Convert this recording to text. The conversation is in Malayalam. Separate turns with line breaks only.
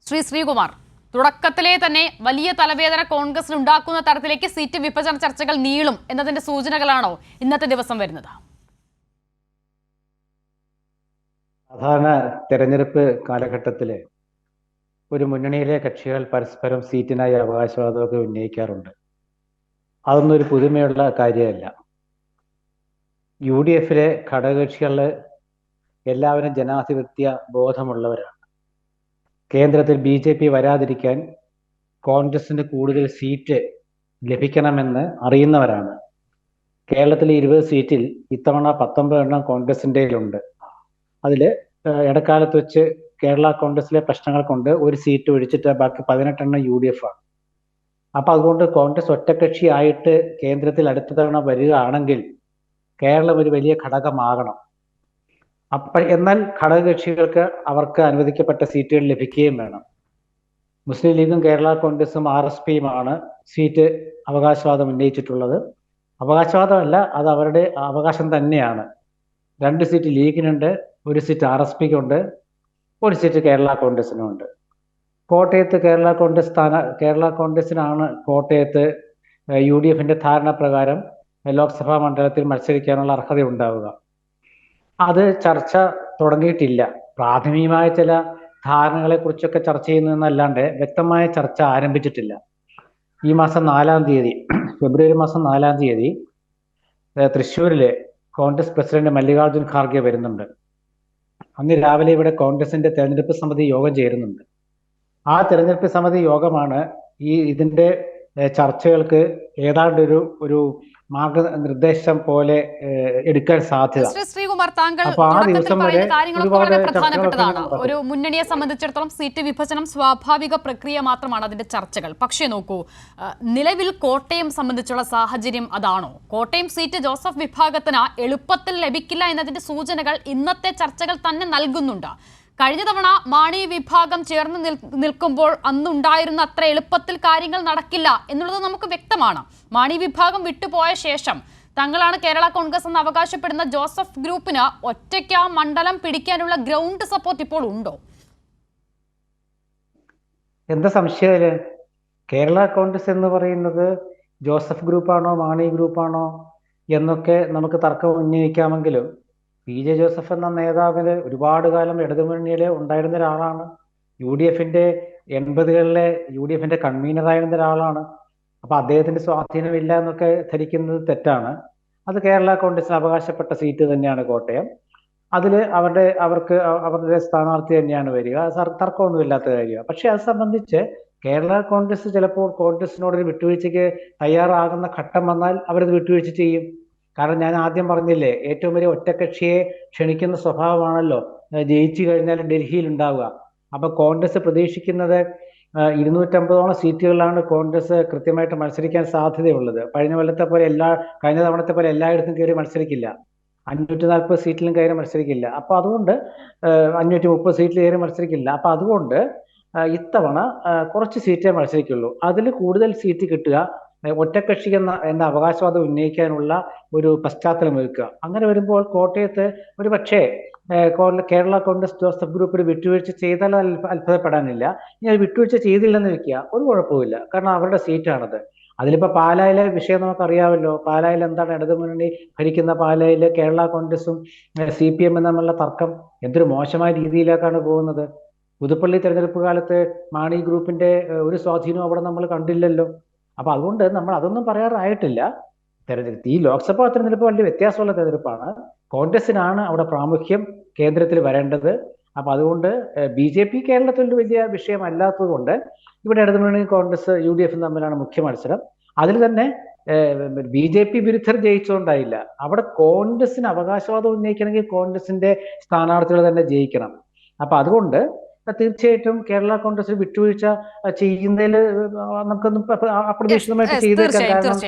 ശ്രീകുമാർ, തുടക്കത്തിലെ തന്നെ വലിയ തലവേദന കോൺഗ്രസിന് ഉണ്ടാക്കുന്ന തരത്തിലേക്ക് സീറ്റ് വിഭജന ചർച്ചകൾ നീളും എന്നതിന്റെ സൂചനകളാണോ ഇന്നത്തെ ദിവസം വരുന്നത്?
സാധാരണ തെരഞ്ഞെടുപ്പ് കാലഘട്ടത്തില് ഒരു മുന്നണിയിലെ കക്ഷികൾ പരസ്പരം സീറ്റിനായി അവകാശവാദമൊക്കെ ഉന്നയിക്കാറുണ്ട്. അതൊന്നും ഒരു പുതുമയുള്ള കാര്യമല്ല. UDF-ലെ ഘടകകക്ഷികളില് എല്ലാവരും ജനാധിപത്യ ബോധമുള്ളവരാണ്. കേന്ദ്രത്തിൽ BJP വരാതിരിക്കാൻ കോൺഗ്രസിന് കൂടുതൽ സീറ്റ് ലഭിക്കണമെന്ന് അറിയുന്നവരാണ്. കേരളത്തിലെ 20 സീറ്റിൽ ഇത്തവണ 19 എണ്ണം കോൺഗ്രസിൻ്റെയിലുണ്ട്. അതിൽ ഇടക്കാലത്ത് വെച്ച് കേരള കോൺഗ്രസിലെ പ്രശ്നങ്ങൾ കൊണ്ട് ഒരു സീറ്റ് ഒഴിച്ചിട്ട് ബാക്കി 18 എണ്ണം UDF ആണ്. അപ്പൊ അതുകൊണ്ട് കോൺഗ്രസ് ഒറ്റക്കക്ഷിയായിട്ട് കേന്ദ്രത്തിൽ അടുത്ത തവണ വരികയാണെങ്കിൽ കേരളം ഒരു വലിയ ഘടകമാകണം. എന്നാൽ ഘടകകക്ഷികൾക്ക് അവർക്ക് അനുവദിക്കപ്പെട്ട സീറ്റുകൾ ലഭിക്കുകയും വേണം. മുസ്ലിം ലീഗും കേരള കോൺഗ്രസും RSPയുമാണ് സീറ്റ് അവകാശവാദം ഉന്നയിച്ചിട്ടുള്ളത്. അവകാശവാദമല്ല, അത് അവരുടെ അവകാശം തന്നെയാണ്. 2 സീറ്റ് ലീഗിനുണ്ട്, 1 സീറ്റ് RSPക്കുണ്ട്, 1 സീറ്റ് കേരള കോൺഗ്രസിനുണ്ട്. കോട്ടയത്ത് കേരള കോൺഗ്രസിനാണ് കോട്ടയത്ത് UDF-ന്റെ ധാരണ പ്രകാരം ലോക്സഭാ മണ്ഡലത്തിൽ മത്സരിക്കാനുള്ള അർഹത ഉണ്ടാവുക. അത് ചർച്ച തുടങ്ങിയിട്ടില്ല. പ്രാഥമികമായ ചില ധാരണകളെ കുറിച്ചൊക്കെ ചർച്ച ചെയ്യുന്നതെന്നല്ലാണ്ട് വ്യക്തമായ ചർച്ച ആരംഭിച്ചിട്ടില്ല. ഈ മാസം 4-ാം തീയതി, ഫെബ്രുവരി മാസം 4-ാം തീയതി തൃശ്ശൂരിലെ കോൺഗ്രസ് പ്രസിഡന്റ് മല്ലികാർജുൻ ഖാർഗെ വരുന്നുണ്ട്. അന്ന് രാവിലെ ഇവിടെ കോൺഗ്രസിന്റെ തെരഞ്ഞെടുപ്പ് സമിതി യോഗം ചേരുന്നുണ്ട്. ആ തെരഞ്ഞെടുപ്പ് സമിതി യോഗമാണ് ഇതിന്റെ ചർച്ചകൾക്ക് ഏതാണ്ട് ഒരു മാർഗനിർദ്ദേശം പോലെ എടുക്കാൻ സാധ്യത.
ശ്രീകുമാർ, താങ്കൾ പറയുന്ന കാര്യങ്ങളൊക്കെ വളരെ പ്രധാനപ്പെട്ടതാണ്. ഒരു മുന്നണിയെ സംബന്ധിച്ചിടത്തോളം സീറ്റ് വിഭജനം സ്വാഭാവിക പ്രക്രിയ മാത്രമാണ് അതിന്റെ ചർച്ചകൾ. പക്ഷേ നോക്കൂ, നിലവിൽ കോട്ടയം സംബന്ധിച്ചുള്ള സാഹചര്യം അതാണോ? കോട്ടയം സീറ്റ് ജോസഫ് വിഭാഗത്തിന് എളുപ്പത്തിൽ ലഭിക്കില്ല എന്നതിന്റെ സൂചനകൾ ഇന്നത്തെ ചർച്ചകൾ തന്നെ നൽകുന്നുണ്ട്. കഴിഞ്ഞ തവണ മാണി വിഭാഗം ചേർന്ന് നിൽക്കുമ്പോൾ അന്നുണ്ടായിരുന്ന അത്ര എളുപ്പത്തിൽ കാര്യങ്ങൾ നടക്കില്ല എന്നുള്ളത് നമുക്ക് വ്യക്തമാണ്. മാണി വിഭാഗം വിട്ടുപോയ ശേഷം തങ്ങളാണ് കേരള കോൺഗ്രസ് എന്ന് അവകാശപ്പെടുന്ന ജോസഫ് ഗ്രൂപ്പിന് ഒറ്റയ്ക്ക് ആ മണ്ഡലം പിടിക്കാനുള്ള ഗ്രൗണ്ട് സപ്പോർട്ട് ഇപ്പോൾ ഉണ്ടോ?
എന്താ സംശയം? കേരള കോൺഗ്രസ് എന്ന് പറയുന്നത് ജോസഫ് ഗ്രൂപ്പാണോ മാണി ഗ്രൂപ്പാണോ എന്നൊക്കെ നമുക്ക് തർക്കം ഉന്നയിക്കാമെങ്കിലും PJ ജോസഫ് എന്ന നേതാവിന് ഒരുപാട് കാലം ഇടതുമുന്നണിയിൽ ഉണ്ടായിരുന്ന ഒരാളാണ്. UDF-ന്റെ 80-കളിലെ UDF-ന്റെ കൺവീനറായിരുന്ന ഒരാളാണ്. അപ്പൊ അദ്ദേഹത്തിന്റെ സ്വാധീനമില്ല എന്നൊക്കെ ധരിക്കുന്നത് തെറ്റാണ്. അത് കേരള കോൺഗ്രസിന് അവകാശപ്പെട്ട സീറ്റ് തന്നെയാണ് കോട്ടയം. അതിൽ അവരുടെ സ്ഥാനാർത്ഥി തന്നെയാണ് വരിക. തർക്കമൊന്നുമില്ലാത്ത കാര്യമാണ്. പക്ഷെ അത് സംബന്ധിച്ച് കേരള കോൺഗ്രസ് ചിലപ്പോൾ കോൺഗ്രസിനോടൊരു വിട്ടുവീഴ്ചയ്ക്ക് തയ്യാറാകുന്ന ഘട്ടം വന്നാൽ അവരത് വിട്ടുവീഴ്ച ചെയ്യും. കാരണം ഞാൻ ആദ്യം പറഞ്ഞില്ലേ, ഏറ്റവും വലിയ ഒറ്റക്കക്ഷിയെ ക്ഷണിക്കുന്ന സ്വഭാവമാണല്ലോ ജയിച്ചു കഴിഞ്ഞാൽ ഡൽഹിയിൽ ഉണ്ടാവുക. അപ്പൊ കോൺഗ്രസ് പ്രതീക്ഷിക്കുന്നത് 250ഓളം സീറ്റുകളിലാണ് കോൺഗ്രസ് കൃത്യമായിട്ട് മത്സരിക്കാൻ സാധ്യതയുള്ളത്. കഴിഞ്ഞ തവണത്തെ പോലെ എല്ലായിടത്തും കയറി മത്സരിക്കില്ല. 540 സീറ്റിലും കയറി മത്സരിക്കില്ല. അപ്പൊ അതുകൊണ്ട് 530 സീറ്റിൽ കയറി മത്സരിക്കില്ല. അപ്പൊ അതുകൊണ്ട് ഇത്തവണ കുറച്ച് സീറ്റേ മത്സരിക്കുള്ളൂ. അതിൽ കൂടുതൽ സീറ്റ് കിട്ടുക ഒറ്റക്കക്ഷി എന്ന അവകാശവാദം ഉന്നയിക്കാനുള്ള ഒരു പശ്ചാത്തലം ഒരുക്കുക. അങ്ങനെ വരുമ്പോൾ കോട്ടയത്ത് ഒരു പക്ഷേ കേരള കോൺഗ്രസ് ജോസഫ് ഗ്രൂപ്പിന് വിട്ടുവീഴ്ച ചെയ്താൽ അത്ഭുതപ്പെടാനില്ല. ഇനി അത് വിട്ടുവീഴ്ച ചെയ്തില്ലെന്ന് വെക്കുക, ഒരു കുഴപ്പമില്ല. കാരണം അവരുടെ സീറ്റാണത്. അതിലിപ്പോ പാലായിലെ വിഷയം നമുക്കറിയാമല്ലോ. പാലായിൽ എന്താണ് ഇടതുമുന്നണി ഭരിക്കുന്ന പാലായില് കേരള കോൺഗ്രസും CPM തമ്മിലുള്ള തർക്കം എന്തൊരു മോശമായ രീതിയിലേക്കാണ് പോകുന്നത്. പുതുപ്പള്ളി തെരഞ്ഞെടുപ്പ് കാലത്ത് മാണി ഗ്രൂപ്പിന്റെ ഒരു സ്വാധീനവും അവിടെ നമ്മൾ കണ്ടില്ലല്ലോ. അപ്പൊ അതുകൊണ്ട് നമ്മൾ അതൊന്നും പറയാറായിട്ടില്ല. ഈ ലോക്സഭാ തെരഞ്ഞെടുപ്പ് വലിയ വ്യത്യാസമുള്ള തെരഞ്ഞെടുപ്പാണ്. കോൺഗ്രസിനാണ് അവിടെ പ്രാമുഖ്യം കേന്ദ്രത്തിൽ വരേണ്ടത്. അപ്പൊ അതുകൊണ്ട് BJP കേരളത്തിൽ വലിയ വിഷയമല്ലാത്തത് കൊണ്ട് ഇവിടെ ഇടതുമുന്നണി കോൺഗ്രസ് UDF തമ്മിലാണ് മുഖ്യ മത്സരം. അതിൽ തന്നെ BJP വിരുദ്ധർ ജയിച്ചുകൊണ്ടായില്ല. അവിടെ കോൺഗ്രസിന് അവകാശവാദം ഉന്നയിക്കണമെങ്കിൽ കോൺഗ്രസിന്റെ സ്ഥാനാർത്ഥികൾ തന്നെ ജയിക്കണം. അപ്പൊ അതുകൊണ്ട് തീർച്ചയായിട്ടും കേരള കോൺഗ്രസ് വിട്ടുവീഴ്ച ചെയ്യുന്നതിൽ നമുക്കൊന്നും അപ്രതീക്ഷിതമായിട്ട് ചെയ്തേക്കാം.